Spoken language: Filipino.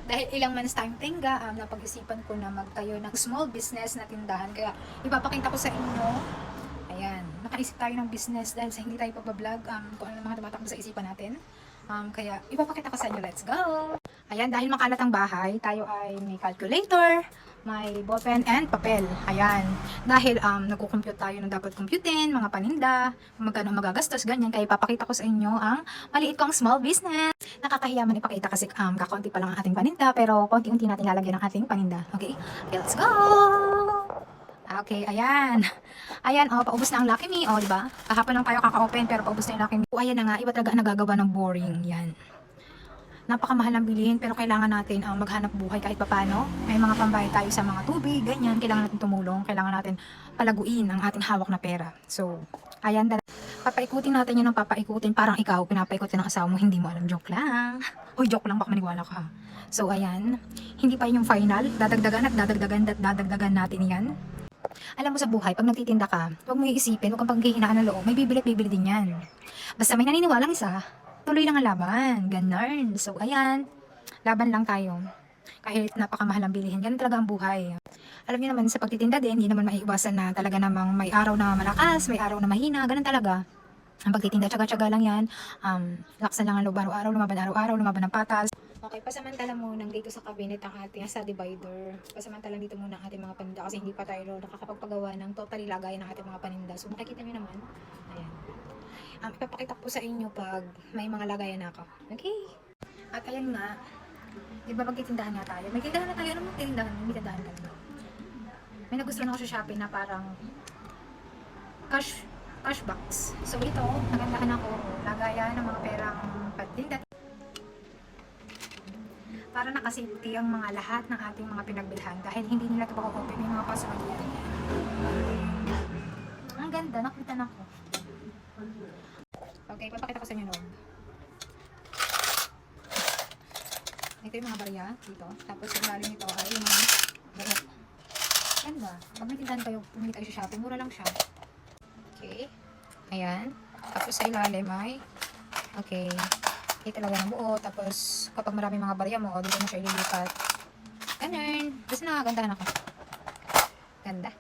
Dahil ilang months time tingga, napag-isipan ko na magtayo ng small business na tindahan. Kaya ipapakita ko sa inyo. Ayan, nakaisip tayo ng business dahil sa hindi tayo pagbablog, kung ano mga tumatakbo sa isipan natin. Kaya ipapakita ko sa inyo. Let's go! Ayan, dahil makalat ang bahay, tayo ay may calculator, may ballpen and papel. Ayan, dahil nagko-compute tayo ng dapat computein, mga paninda, magkano magagastos, ganyan. Kaya ipapakita ko sa inyo ang maliit kong small business. Nakakahiya man ipakita kasi kakaunti pa lang ang ating paninda, pero konti-unti natin lalagyan ang ating paninda. Okay, let's go! Okay, ayan. Ayan, paubos na ang Lucky Me, diba? Kahapon lang tayo kaka-open, pero paubos na yung Lucky Me. Ayan na nga, iba talaga ang nagagawa ng boring. Yan. Napakamahal ang bilihin, pero kailangan natin maghanap buhay kahit papano. May mga pambayad tayo sa mga tubig, ganyan. Kailangan natin tumulong, kailangan natin palaguin ang ating hawak na pera. So, ayan, papaikutin natin yun ng papaikutin. Parang ikaw, pinapaikutin ng asawa mo, hindi mo alam, joke lang. Uy, joke lang, baka maniwala ka. So, ayan, hindi pa yun yung final. Dadagdagan at dadagdagan natin yan. Alam mo sa buhay, pag nagtitinda ka, huwag mo iisipin, huwag kang paghihinaan ng loob, may bibili at bibili din yan. Basta may naniniwalang isa, tuloy lang ang laban, ganun. So, ayan, laban lang tayo. Kahit napakamahal ang bilihin, ganun talaga ang buhay. Alam niyo naman, sa pagtitinda din, hindi naman maiiwasan na talaga namang may araw na malakas, may araw na mahina, ganun talaga. Ang pagtitinda, tsaga-tsaga lang yan. Laksan lang ang loob, araw-araw, lumaban ng patas. Okay, pasamantala muna dito sa cabinet ang ating sa divider. Pasamantala dito muna ang ating mga paninda kasi hindi pa tayo nakakapagpagawa ng totally lagayan ng ating mga paninda. So makikita nyo naman, ayan. Ipapakita ko sa inyo pag may mga lagayan na ako. Okay? At ayan nga, di ba magtitindahan nga tayo? May tindahan na tayo, ano mong tindahan? May tindahan ka na. May nagustuhan ako sa Shopee na parang cash box. So ito, nagandahan ako, lagayan ng mga perang patinda. Para nakasafety ang mga lahat ng ating mga pinagbilhan dahil hindi nila ito baka-open yung mga password yan. Ang ganda, nakita na ko. Okay, papakita ko sa inyo loob. Ito yung mga barya dito. Tapos yung lalim nito ay yung mga buhok. Ganda. Pag may tindahan kayo, pumili kayo sa Shopee, mura lang siya. Okay. Ayan. Tapos sa ilalim ay okay. Talaga ng buo, tapos kapag maraming mga barya mo, dito mo siya ililipat. Ganun. Basta nakagandahan ako. Ganda.